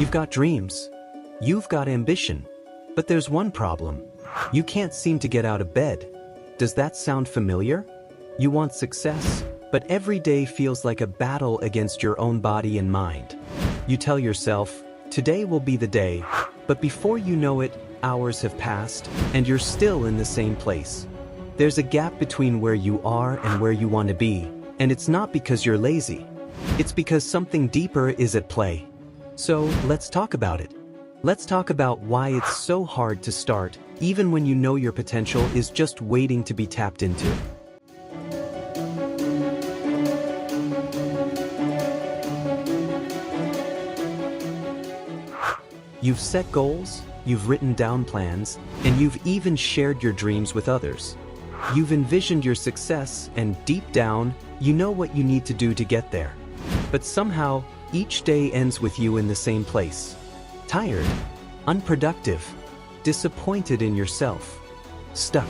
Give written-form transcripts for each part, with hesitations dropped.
You've got dreams. You've got ambition. But there's one problem. You can't seem to get out of bed. Does that sound familiar? You want success, but every day feels like a battle against your own body and mind. You tell yourself, today will be the day, but before you know it, hours have passed, and you're still in the same place. There's a gap between where you are and where you want to be, and it's not because you're lazy. It's because something deeper is at play. So, let's talk about it. Let's talk about why it's so hard to start, even when you know your potential is just waiting to be tapped into. You've set goals, you've written down plans, and you've even shared your dreams with others. You've envisioned your success, and deep down, you know what you need to do to get there. But somehow, each day ends with you in the same place. Tired, unproductive, disappointed in yourself, stuck.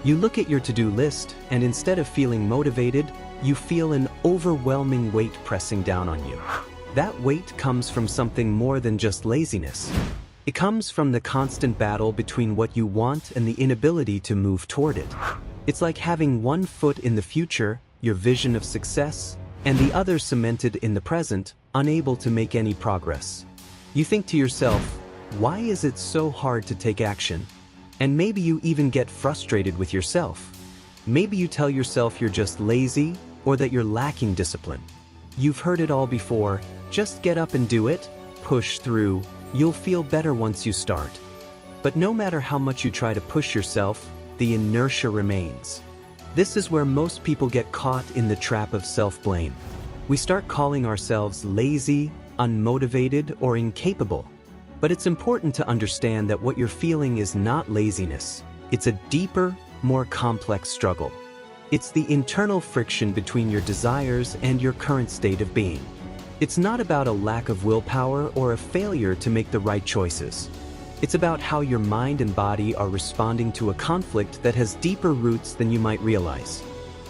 You look at your to-do list, and instead of feeling motivated, you feel an overwhelming weight pressing down on you. That weight comes from something more than just laziness. It comes from the constant battle between what you want and the inability to move toward it. It's like having one foot in the future, your vision of success, and the other cemented in the present, unable to make any progress. You think to yourself, why is it so hard to take action? And maybe you even get frustrated with yourself. Maybe you tell yourself you're just lazy or that you're lacking discipline. You've heard it all before. Just get up and do it, push through, you'll feel better once you start. But no matter how much you try to push yourself, the inertia remains. This is where most people get caught in the trap of self-blame. We start calling ourselves lazy, unmotivated, or incapable. But it's important to understand that what you're feeling is not laziness. It's a deeper, more complex struggle. It's the internal friction between your desires and your current state of being. It's not about a lack of willpower or a failure to make the right choices. It's about how your mind and body are responding to a conflict that has deeper roots than you might realize.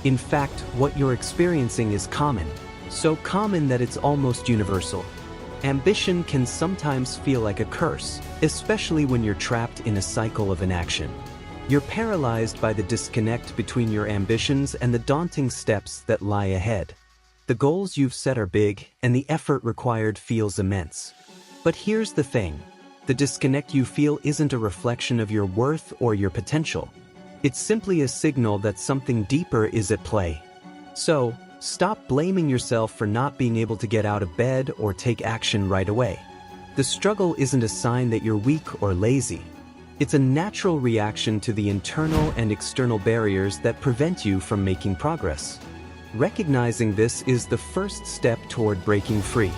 In fact, what you're experiencing is common, so common that it's almost universal. Ambition can sometimes feel like a curse, especially when you're trapped in a cycle of inaction. You're paralyzed by the disconnect between your ambitions and the daunting steps that lie ahead. The goals you've set are big, and the effort required feels immense. But here's the thing. The disconnect you feel isn't a reflection of your worth or your potential. It's simply a signal that something deeper is at play. So, stop blaming yourself for not being able to get out of bed or take action right away. The struggle isn't a sign that you're weak or lazy. It's a natural reaction to the internal and external barriers that prevent you from making progress. Recognizing this is the first step toward breaking free.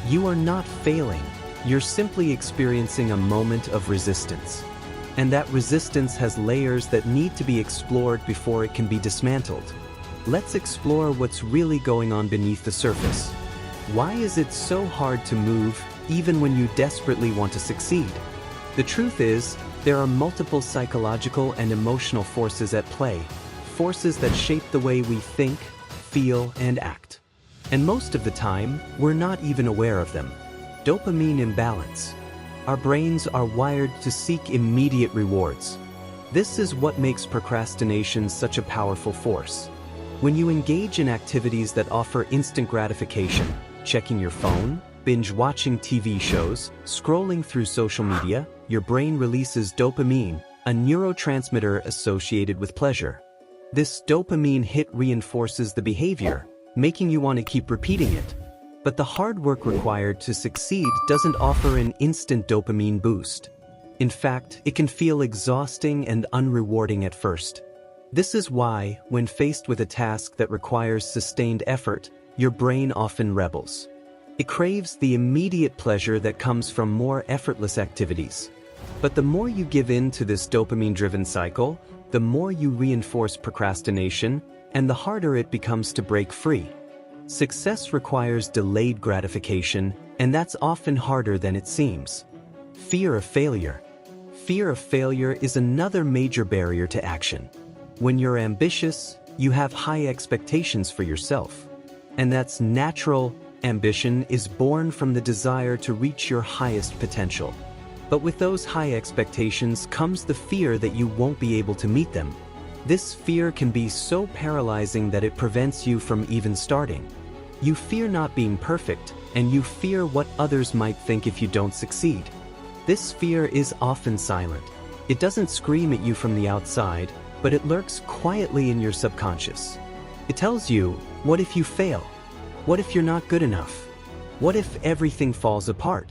You are not failing. You're simply experiencing a moment of resistance. And that resistance has layers that need to be explored before it can be dismantled. Let's explore what's really going on beneath the surface. Why is it so hard to move, even when you desperately want to succeed? The truth is, there are multiple psychological and emotional forces at play, forces that shape the way we think, feel, and act. And most of the time, we're not even aware of them. Dopamine imbalance. Our brains are wired to seek immediate rewards. This is what makes procrastination such a powerful force. When you engage in activities that offer instant gratification, checking your phone, binge-watching TV shows, scrolling through social media, your brain releases dopamine, a neurotransmitter associated with pleasure. This dopamine hit reinforces the behavior, making you want to keep repeating it. But the hard work required to succeed doesn't offer an instant dopamine boost. In fact, it can feel exhausting and unrewarding at first. This is why, when faced with a task that requires sustained effort, your brain often rebels. It craves the immediate pleasure that comes from more effortless activities. But the more you give in to this dopamine-driven cycle, the more you reinforce procrastination, and the harder it becomes to break free. Success requires delayed gratification, and that's often harder than it seems. Fear of failure. Fear of failure is another major barrier to action. When you're ambitious, you have high expectations for yourself. And that's natural, Ambition is born from the desire to reach your highest potential. But with those high expectations comes the fear that you won't be able to meet them. This fear can be so paralyzing that it prevents you from even starting. You fear not being perfect, and you fear what others might think if you don't succeed. This fear is often silent. It doesn't scream at you from the outside, but it lurks quietly in your subconscious. It tells you, what if you fail? What if you're not good enough? What if everything falls apart?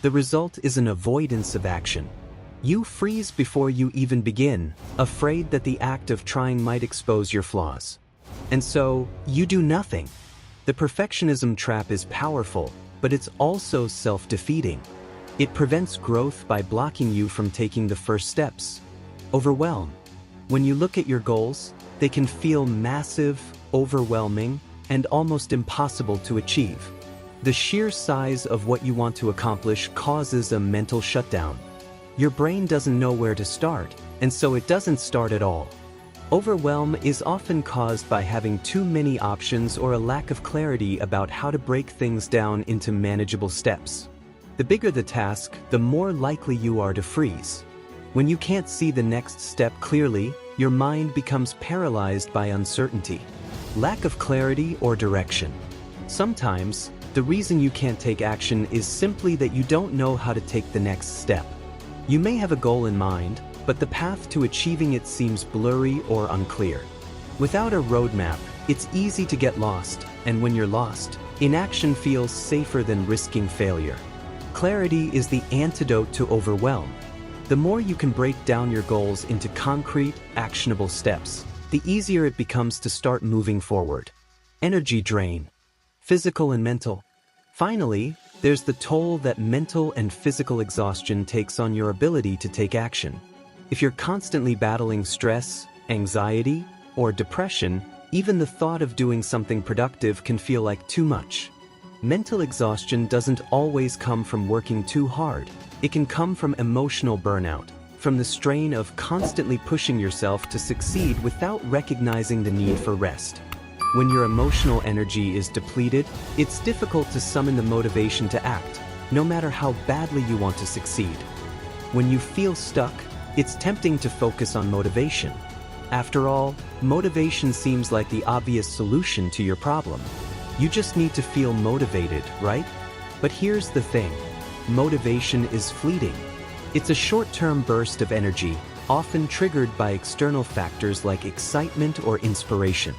The result is an avoidance of action. You freeze before you even begin, afraid that the act of trying might expose your flaws. And so, you do nothing. The perfectionism trap is powerful, but it's also self-defeating. It prevents growth by blocking you from taking the first steps. Overwhelm. When you look at your goals, they can feel massive, overwhelming, and almost impossible to achieve. The sheer size of what you want to accomplish causes a mental shutdown. Your brain doesn't know where to start, and so it doesn't start at all. Overwhelm is often caused by having too many options or a lack of clarity about how to break things down into manageable steps. The bigger the task, the more likely you are to freeze. When you can't see the next step clearly, your mind becomes paralyzed by uncertainty. Lack of clarity or direction. Sometimes, the reason you can't take action is simply that you don't know how to take the next step. You may have a goal in mind, but the path to achieving it seems blurry or unclear. Without a roadmap, it's easy to get lost, and when you're lost, inaction feels safer than risking failure. Clarity is the antidote to overwhelm. The more you can break down your goals into concrete, actionable steps, the easier it becomes to start moving forward. Energy drain. Physical and mental. Finally, there's the toll that mental and physical exhaustion takes on your ability to take action. If you're constantly battling stress, anxiety, or depression, even the thought of doing something productive can feel like too much. Mental exhaustion doesn't always come from working too hard. It can come from emotional burnout, from the strain of constantly pushing yourself to succeed without recognizing the need for rest. When your emotional energy is depleted, it's difficult to summon the motivation to act, no matter how badly you want to succeed. When you feel stuck, it's tempting to focus on motivation. After all, motivation seems like the obvious solution to your problem. You just need to feel motivated, right? But here's the thing. Motivation is fleeting. It's a short-term burst of energy, often triggered by external factors like excitement or inspiration.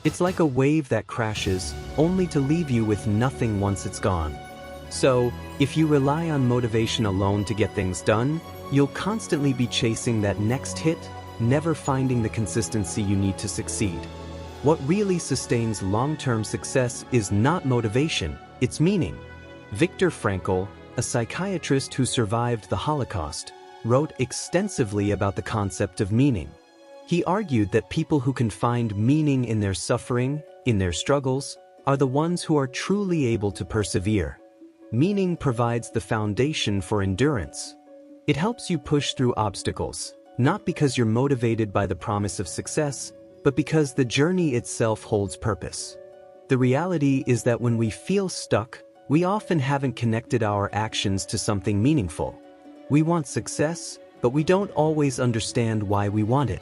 It's like a wave that crashes, only to leave you with nothing once it's gone. So, if you rely on motivation alone to get things done, you'll constantly be chasing that next hit, never finding the consistency you need to succeed. What really sustains long-term success is not motivation, it's meaning. Viktor Frankl, a psychiatrist who survived the Holocaust, wrote extensively about the concept of meaning. He argued that people who can find meaning in their suffering, in their struggles, are the ones who are truly able to persevere. Meaning provides the foundation for endurance. It helps you push through obstacles, not because you're motivated by the promise of success, but because the journey itself holds purpose. The reality is that when we feel stuck, we often haven't connected our actions to something meaningful. We want success, but we don't always understand why we want it.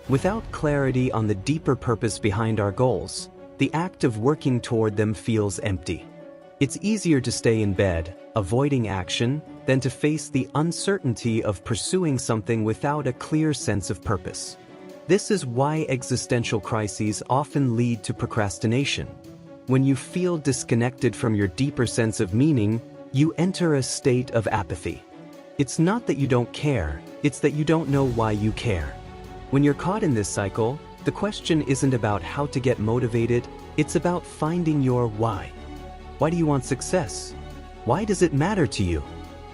Without clarity on the deeper purpose behind our goals, the act of working toward them feels empty. It's easier to stay in bed, avoiding action, than to face the uncertainty of pursuing something without a clear sense of purpose. This is why existential crises often lead to procrastination. When you feel disconnected from your deeper sense of meaning, you enter a state of apathy. It's not that you don't care, it's that you don't know why you care. When you're caught in this cycle, the question isn't about how to get motivated, it's about finding your why. Why do you want success? Why does it matter to you?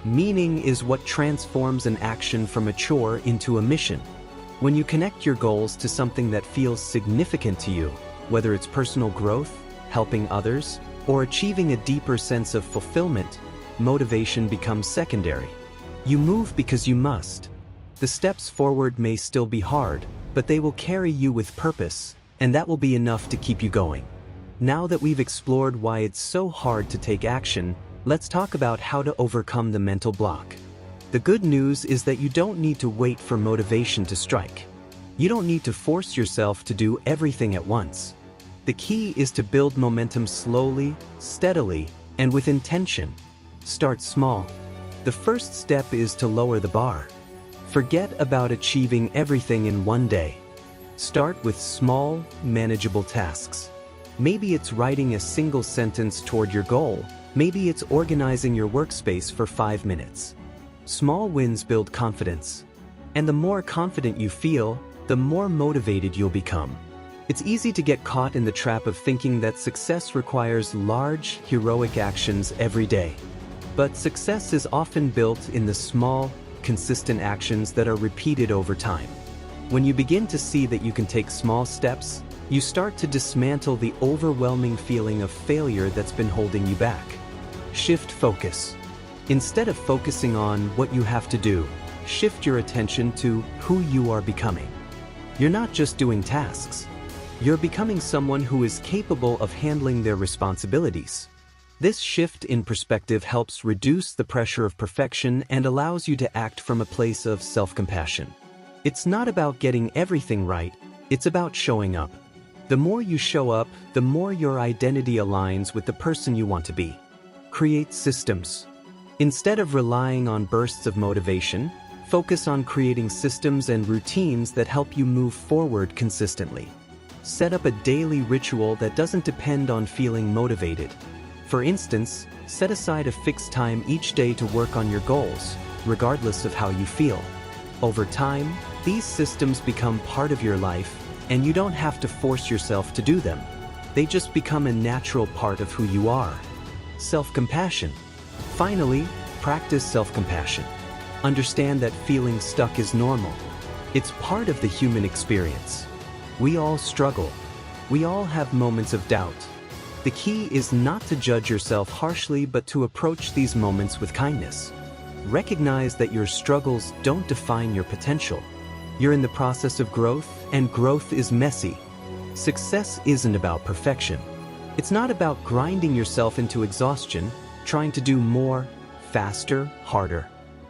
Meaning is what transforms an action from a chore into a mission. When you connect your goals to something that feels significant to you, whether it's personal growth, helping others, or achieving a deeper sense of fulfillment, motivation becomes secondary. You move because you must. The steps forward may still be hard, but they will carry you with purpose, and that will be enough to keep you going. Now that we've explored why it's so hard to take action, let's talk about how to overcome the mental block. The good news is that you don't need to wait for motivation to strike. You don't need to force yourself to do everything at once. The key is to build momentum slowly, steadily, and with intention. Start small. The first step is to lower the bar. Forget about achieving everything in one day. Start with small, manageable tasks. Maybe it's writing a single sentence toward your goal. Maybe it's organizing your workspace for 5 minutes. Small wins build confidence. And the more confident you feel, the more motivated you'll become. It's easy to get caught in the trap of thinking that success requires large, heroic actions every day. But success is often built in the small, consistent actions that are repeated over time. When you begin to see that you can take small steps, you start to dismantle the overwhelming feeling of failure that's been holding you back. Shift focus. Instead of focusing on what you have to do, shift your attention to who you are becoming. You're not just doing tasks. You're becoming someone who is capable of handling their responsibilities. This shift in perspective helps reduce the pressure of perfection and allows you to act from a place of self-compassion. It's not about getting everything right, it's about showing up. The more you show up, the more your identity aligns with the person you want to be. Create systems. Instead of relying on bursts of motivation, focus on creating systems and routines that help you move forward consistently. Set up a daily ritual that doesn't depend on feeling motivated. For instance, set aside a fixed time each day to work on your goals, regardless of how you feel. Over time, these systems become part of your life, and you don't have to force yourself to do them. They just become a natural part of who you are. Self-compassion. Finally, practice self-compassion. Understand that feeling stuck is normal. It's part of the human experience. We all struggle. We all have moments of doubt. The key is not to judge yourself harshly, but to approach these moments with kindness. Recognize that your struggles don't define your potential. You're in the process of growth, and growth is messy. Success isn't about perfection. It's not about grinding yourself into exhaustion, trying to do more, faster, harder.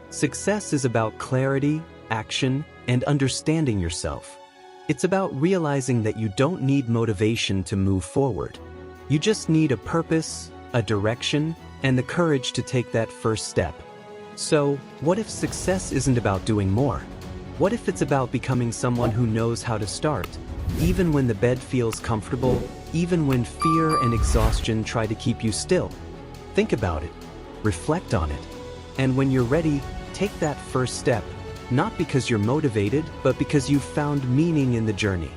Success is about clarity, action, and understanding yourself. It's about realizing that you don't need motivation to move forward. You just need a purpose, a direction, and the courage to take that first step. So, what if success isn't about doing more? What if it's about becoming someone who knows how to start, even when the bed feels comfortable, even when fear and exhaustion try to keep you still? Think about it, reflect on it, and when you're ready, take that first step, not because you're motivated, but because you've found meaning in the journey.